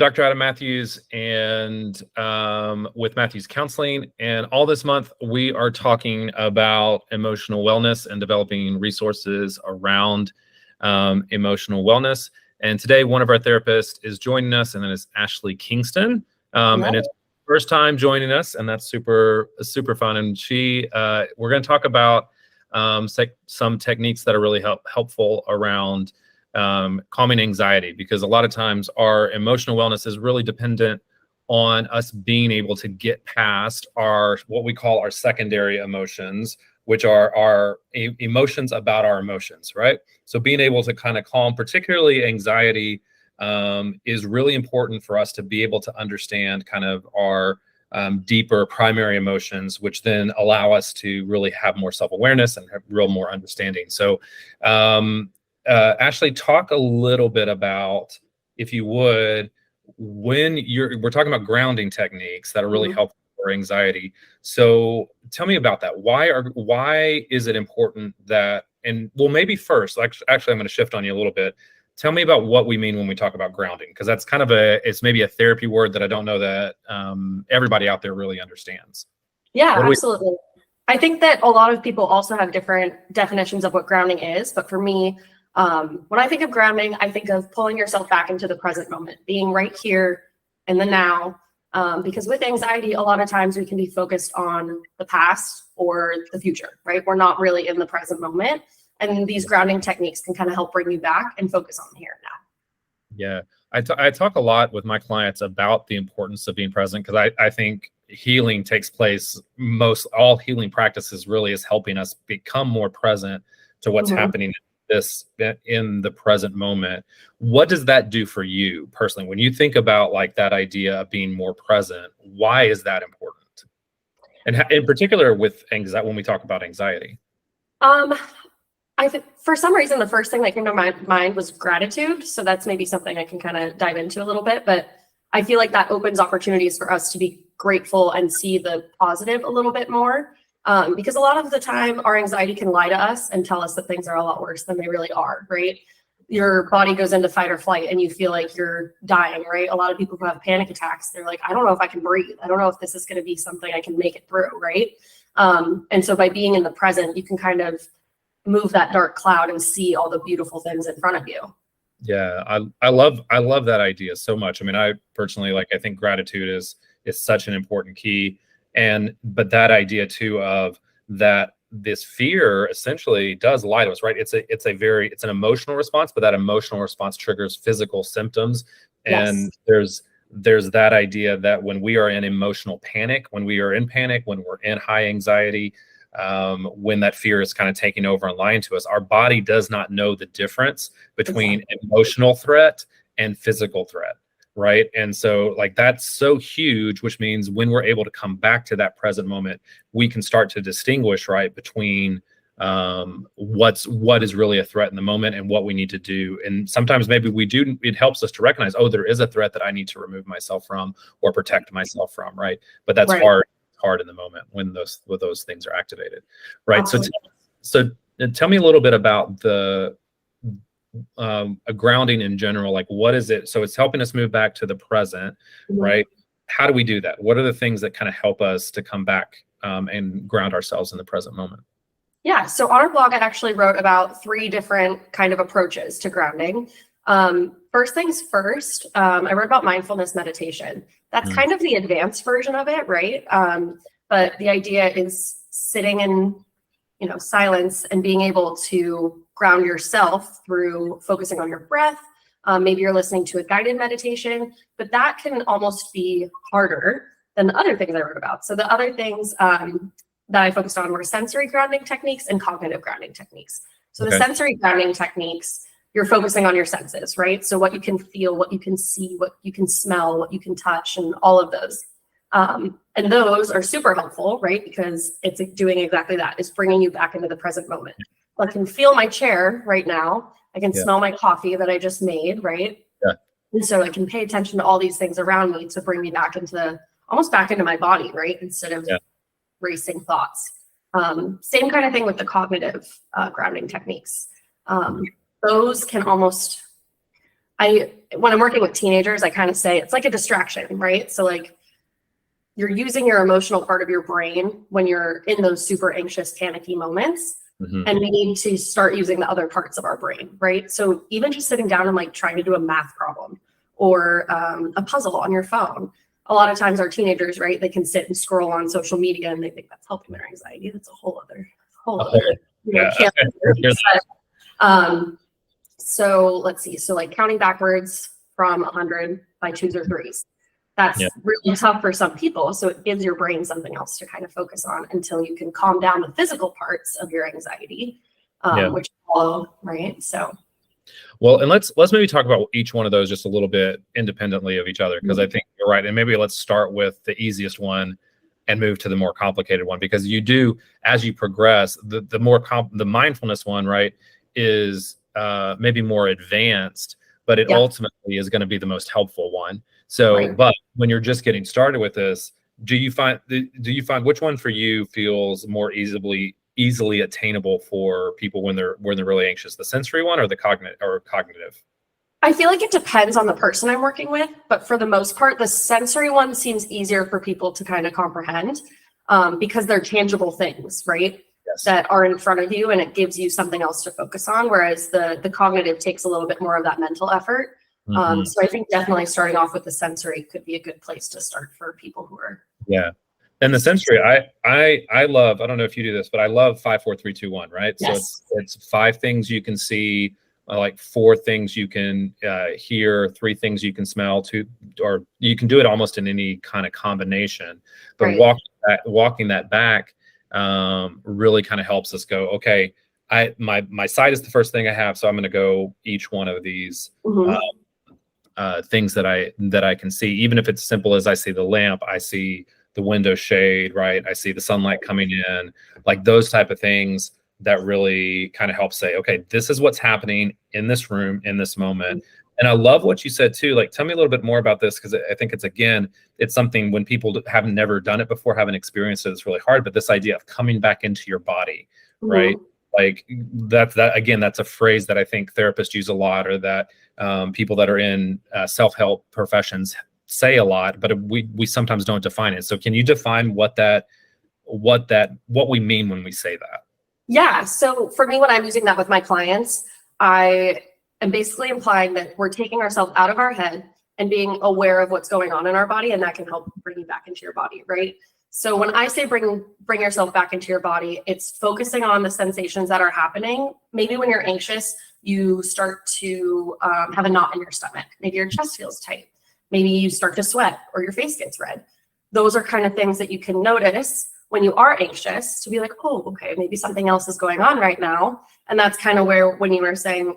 Dr. Adam Mathews, and with Mathews Counseling. And all this month, we are talking about emotional wellness and developing resources around emotional wellness. And today, one of our therapists is joining us, and that is Ashlie Kingston. And it's first time joining us, and that's super fun. And we're going to talk about some techniques that are really helpful around calming anxiety, because a lot of times our emotional wellness is really dependent on us being able to get past what we call our secondary emotions, which are our emotions about our emotions, right? So being able to kind of calm, particularly anxiety, is really important for us to be able to understand kind of our deeper primary emotions, which then allow us to really have more self-awareness and have more understanding. So Ashlie, talk a little bit about, if you would, we're talking about grounding techniques that are really helpful for anxiety. So tell me about that. Why is it important that, and well, maybe first, actually, I'm going to shift on you a little bit. Tell me about what we mean when we talk about grounding, because that's kind of it's maybe a therapy word that I don't know that everybody out there really understands. Yeah, absolutely. I think that a lot of people also have different definitions of what grounding is, but for me, when I think of grounding, I think of pulling yourself back into the present moment, being right here in the now. Because with anxiety, a lot of times we can be focused on the past or the future, right? We're not really in the present moment. And these grounding techniques can kind of help bring you back and focus on the here and now. Yeah, I talk a lot with my clients about the importance of being present, because I think healing takes place, all healing practices really is helping us become more present to what's happening in the present moment. What does that do for you personally when you think about like that idea of being more present? Why is that important? And in particular with anxiety, when we talk about anxiety. I think for some reason, the first thing that came to my mind was gratitude. So that's maybe something I can kind of dive into a little bit, but I feel like that opens opportunities for us to be grateful and see the positive a little bit more. Because a lot of the time our anxiety can lie to us and tell us that things are a lot worse than they really are, right? Your body goes into fight or flight and you feel like you're dying, right? A lot of people who have panic attacks, they're like, I don't know if I can breathe. I don't know if this is going to be something I can make it through, right? And so by being in the present, you can kind of move that dark cloud and see all the beautiful things in front of you. Yeah, I love that idea so much. I mean, I personally, I think gratitude is such an important key. But that idea too of that this fear essentially does lie to us, right? It's an emotional response, but that emotional response triggers physical symptoms. And there's that idea that when we are in emotional panic, when we're in high anxiety, when that fear is kind of taking over and lying to us, our body does not know the difference between emotional threat and physical threat. Right. And so that's so huge, which means when we're able to come back to that present moment, we can start to distinguish between what is really a threat in the moment and what we need to do. And sometimes maybe it helps us to recognize, there is a threat that I need to remove myself from or protect myself from. Right. But that's hard in the moment when those things are activated. Right. Absolutely. So tell me a little bit about a grounding in general. What is it? So it's helping us move back to the present, right? How do we do that? What are the things that kind of help us to come back and ground ourselves in the present moment? Yeah. So on our blog, I actually wrote about 3 different kind of approaches to grounding. First things first, I wrote about mindfulness meditation. That's kind of the advanced version of it, right? But the idea is sitting in, silence and being able to ground yourself through focusing on your breath. Maybe you're listening to a guided meditation, but that can almost be harder than the other things I wrote about. So the other things that I focused on were sensory grounding techniques and cognitive grounding techniques. So the sensory grounding techniques, you're focusing on your senses, right? So what you can feel, what you can see, what you can smell, what you can touch, and all of those. And those are super helpful, right? Because it's doing exactly that. It's bringing you back into the present moment. I can feel my chair right now. I can smell my coffee that I just made, right? Yeah. And so I can pay attention to all these things around me to bring me back almost back into my body, right? Instead of racing thoughts. Same kind of thing with the cognitive grounding techniques. Those can almost, when I'm working with teenagers, I kind of say it's like a distraction, right? So like you're using your emotional part of your brain when you're in those super anxious, panicky moments. Mm-hmm. And we need to start using the other parts of our brain, right? So even just sitting down and like trying to do a math problem or a puzzle on your phone. A lot of times our teenagers, right, they can sit and scroll on social media and they think that's helping their anxiety. That's a whole other so let's see. So like counting backwards from 100 by twos or threes. That's really tough for some people. So it gives your brain something else to kind of focus on until you can calm down the physical parts of your anxiety, which follow, right? So. Well, and let's maybe talk about each one of those just a little bit independently of each other, because I think you're right. And maybe let's start with the easiest one and move to the more complicated one, because you do, as you progress, the mindfulness one, right, is maybe more advanced, but it ultimately is going to be the most helpful one. So, but when you're just getting started with this, do you find which one for you feels more easily attainable for people when they're really anxious, the sensory one or the cognitive? I feel like it depends on the person I'm working with, but for the most part, the sensory one seems easier for people to kind of comprehend because they're tangible things, right? Yes. That are in front of you, and it gives you something else to focus on. Whereas the cognitive takes a little bit more of that mental effort. So I think definitely starting off with the sensory could be a good place to start for people who are. Yeah. And the sensory, I love, I don't know if you do this, but I love 5, 4, 3, 2, 1, right? Yes. So it's 5 things you can see, like 4 things you can hear, 3 things you can smell, 2, or you can do it almost in any kind of combination. But walking that back really kind of helps us go, okay, my sight is the first thing I have, so I'm going to go each one of these things that I can see, even if it's simple as I see the lamp, I see the window shade, right? I see the sunlight coming in, like those type of things that really kind of help say, okay, this is what's happening in this room, in this moment. And I love what you said too. Like, tell me a little bit more about this, because I think it's something when people haven't never done it before, haven't experienced it, it's really hard. But this idea of coming back into your body, right? Like that's a phrase that I think therapists use a lot, or that people that are in self-help professions say a lot, but we sometimes don't define it. So can you define what we mean when we say that? Yeah. So for me, when I'm using that with my clients, I am basically implying that we're taking ourselves out of our head and being aware of what's going on in our body, and that can help bring you back into your body, right? So when I say bring yourself back into your body, it's focusing on the sensations that are happening. Maybe when you're anxious, you start to have a knot in your stomach. Maybe your chest feels tight. Maybe you start to sweat or your face gets red. Those are kind of things that you can notice when you are anxious, to be like, oh, okay, maybe something else is going on right now. And that's kind of where, when you were saying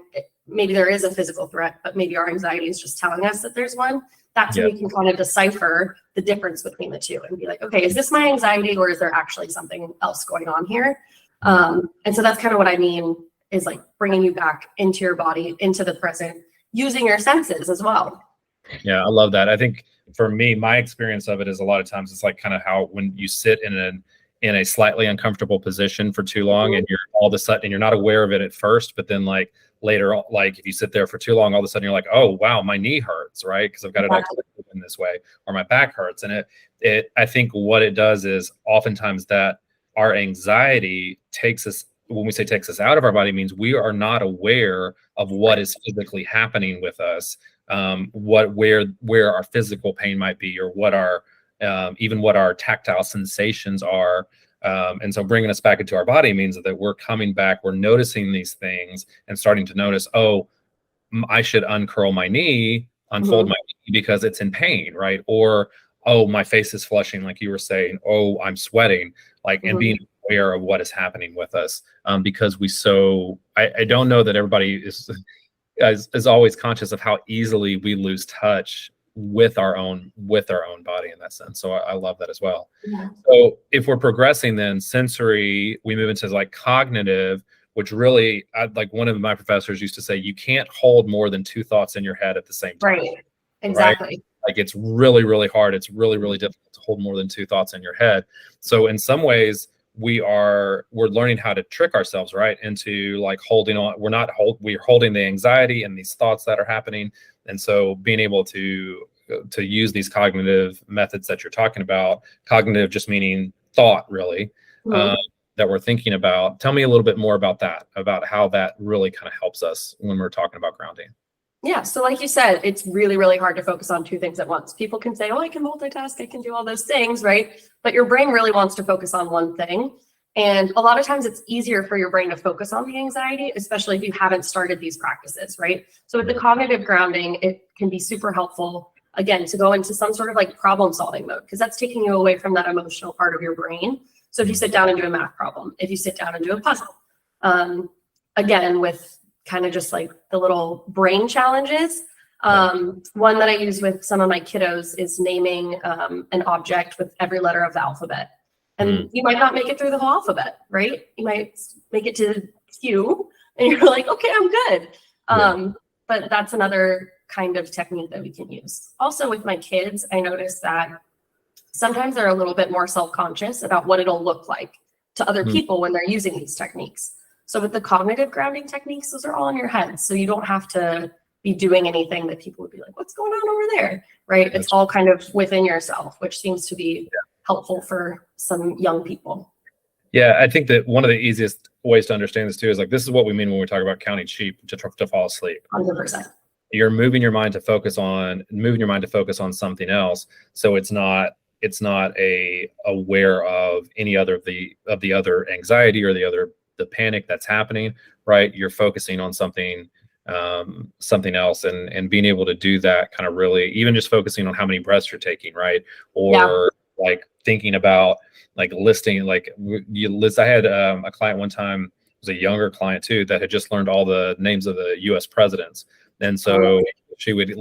maybe there is a physical threat, but maybe our anxiety is just telling us that there's one. That's when you can kind of decipher the difference between the two and be like, okay, is this my anxiety, or is there actually something else going on here? And so that's kind of what I mean, is like bringing you back into your body, into the present, using your senses as well. Yeah, I love that. I think for me, my experience of it is a lot of times it's like kind of how when you sit in a slightly uncomfortable position for too long, and you're all of a sudden, and you're not aware of it at first, but then like later, like if you sit there for too long, all of a sudden you're like, oh wow, my knee hurts, right? Because I've got it all in this way, or my back hurts. And I think what it does is oftentimes that our anxiety takes us, when we say takes us out of our body, means we are not aware of what is physically happening with us, where our physical pain might be, or what our even what our tactile sensations are. And so bringing us back into our body means that we're coming back, we're noticing these things and starting to notice, oh, I should uncurl my knee, unfold my knee because it's in pain, right? Or, oh, my face is flushing, like you were saying, oh, I'm sweating, like, and being aware of what is happening with us. Because I don't know that everybody is always conscious of how easily we lose touch with our own body in that sense. So I love that as well. Yeah. So if we're progressing, then sensory, we move into like cognitive, which really, like one of my professors used to say, you can't hold more than 2 thoughts in your head at the same time. Right. Exactly. Right? Like it's really, really hard. It's really, really difficult to hold more than 2 thoughts in your head. So in some ways, we're learning how to trick ourselves, right, into like holding on. We're holding the anxiety and these thoughts that are happening. And so being able to use these cognitive methods that you're talking about, cognitive just meaning thought, really, that we're thinking about. Tell me a little bit more about that, about how that really kind of helps us when we're talking about grounding. Yeah. So like you said, it's really, really hard to focus on two things at once. People can say, oh, I can multitask, I can do all those things, right? But your brain really wants to focus on one thing. And a lot of times it's easier for your brain to focus on the anxiety, especially if you haven't started these practices, right? So with the cognitive grounding, it can be super helpful, again, to go into some sort of like problem solving mode, because that's taking you away from that emotional part of your brain. So if you sit down and do a math problem, if you sit down and do a puzzle, again, with kind of just like the little brain challenges. One that I use with some of my kiddos is naming an object with every letter of the alphabet. And you might not make it through the whole alphabet, right? You might make it to Q and you're like, okay, I'm good. But that's another kind of technique that we can use. Also with my kids, I noticed that sometimes they're a little bit more self-conscious about what it'll look like to other people when they're using these techniques. So with the cognitive grounding techniques, those are all in your head. So you don't have to be doing anything that people would be like, what's going on over there, right? It's all kind of within yourself, which seems to be helpful for some young people. Yeah, I think that one of the easiest ways to understand this too is like, this is what we mean when we talk about counting sheep to fall asleep. 100%. You're moving your mind to focus on something else. So it's not aware of any other of the other anxiety or the panic that's happening, right? You're focusing on something else, and being able to do that kind of really, even just focusing on how many breaths you're taking, right? Or like thinking about like listing, like you list. I had a client one time, it was a younger client too, that had just learned all the names of the US presidents. And so she would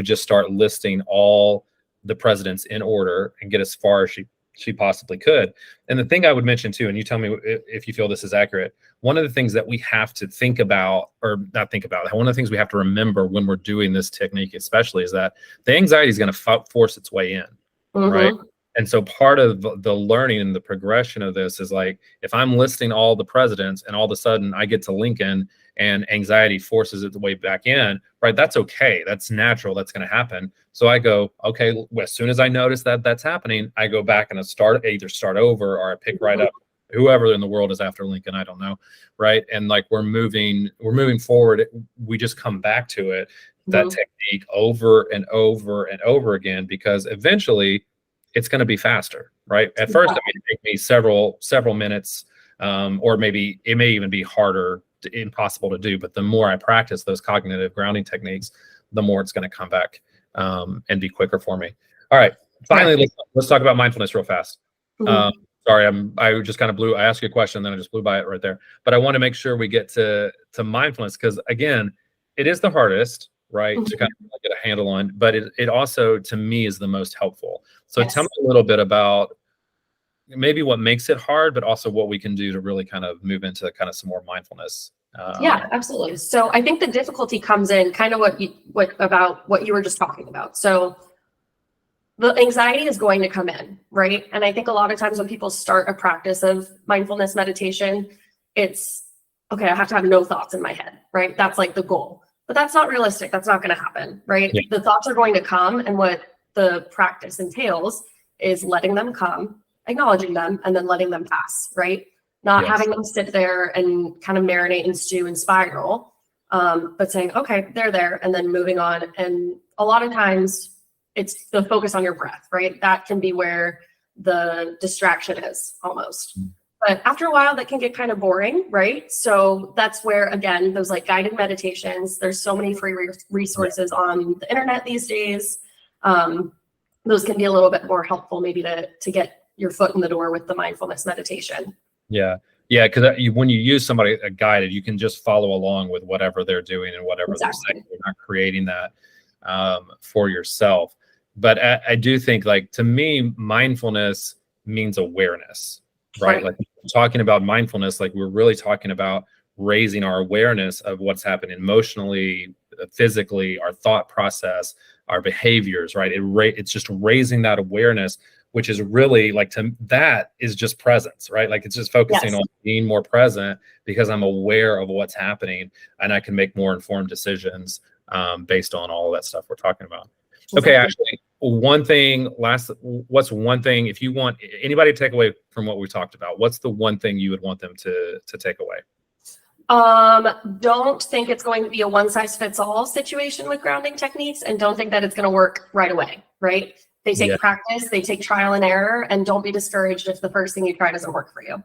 just start listing all the presidents in order and get as far as she possibly could. And the thing I would mention too, and you tell me if you feel this is accurate, one of the things that we have to think about, or not think about, one of the things we have to remember when we're doing this technique especially, is that the anxiety is going to force its way in, right? And so part of the learning and the progression of this is like, if I'm listing all the presidents and all of a sudden I get to Lincoln and anxiety forces its way back in, right? That's okay. That's natural. That's going to happen. So I go, okay, well, as soon as I notice that that's happening, I go back and either start over or I pick right up whoever in the world is after Lincoln. I don't know. Right. And like we're moving forward. We just come back to it, that technique over and over and over again, because eventually it's going to be faster, right? At first, it may take me several minutes, or maybe it may even be impossible to do. But the more I practice those cognitive grounding techniques, the more it's going to come back and be quicker for me. All right, finally, let's talk about mindfulness real fast. Sorry, I just kind of I asked you a question, then I just blew by it right there. But I want to make sure we get to mindfulness, because again, it is the hardest, right, to kind of get a handle on, but it also, to me, is the most helpful. So tell me a little bit about maybe what makes it hard, but also what we can do to really kind of move into kind of some more mindfulness. Yeah, absolutely. So I think the difficulty comes in kind of what you were just talking about. So the anxiety is going to come in, right? And I think a lot of times when people start a practice of mindfulness meditation, it's, okay, I have to have no thoughts in my head, right? That's like the goal. But that's not realistic. That's not going to happen, right? Yeah. The thoughts are going to come, and what the practice entails is letting them come, acknowledging them, and then letting them pass, right? Not having them sit there and kind of marinate and stew and spiral, but saying, okay, they're there, and then moving on. And a lot of times it's the focus on your breath, right? That can be where the distraction is almost. But after a while, that can get kind of boring, right? So that's where, again, those like guided meditations, there's so many free resources on the internet these days. Those can be a little bit more helpful maybe to get your foot in the door with the mindfulness meditation. Yeah. Because when you use somebody guided, you can just follow along with whatever they're doing and whatever they're saying. You're not creating that for yourself. But I do think, like, to me, mindfulness means awareness. Right. Like talking about mindfulness, like we're really talking about raising our awareness of what's happening emotionally, physically, our thought process, our behaviors, right? It's just raising that awareness which is really like, that is just presence, right? Like it's just focusing Yes. on being more present because I'm aware of what's happening and I can make more informed decisions based on all of that stuff we're talking about. Exactly. Okay, Ashlie, what's one thing, if you want anybody to take away from what we talked about, what's the one thing you would want them to take away? Don't think it's going to be a one size fits all situation with grounding techniques, and don't think that it's going to work right away, right? They take practice, they take trial and error, and don't be discouraged if the first thing you try doesn't work for you.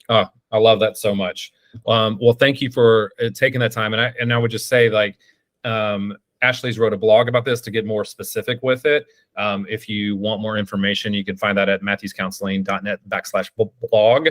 Oh, I love that so much. Well, thank you for taking that time. And I would just say, like, Ashley's wrote a blog about this to get more specific with it. If you want more information, you can find that at mathewscounseling.net/blog.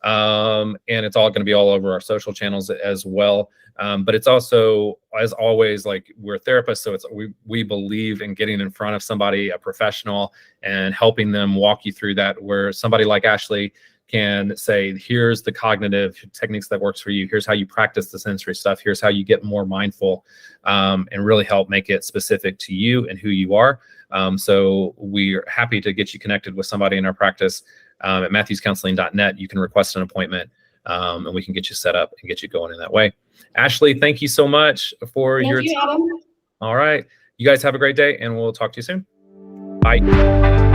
And it's all going to be all over our social channels as well. But it's also, as always, like, we're therapists, so we believe in getting in front of somebody, a professional, and helping them walk you through that, where somebody like Ashlie can say, here's the cognitive techniques that works for you. Here's how you practice the sensory stuff. Here's how you get more mindful, and really help make it specific to you and who you are. So we're happy to get you connected with somebody in our practice. At mathewscounseling.net, you can request an appointment, and we can get you set up and get you going in that way. Ashlie, thank you so much for your time. Adam. All right. You guys have a great day, and we'll talk to you soon. Bye.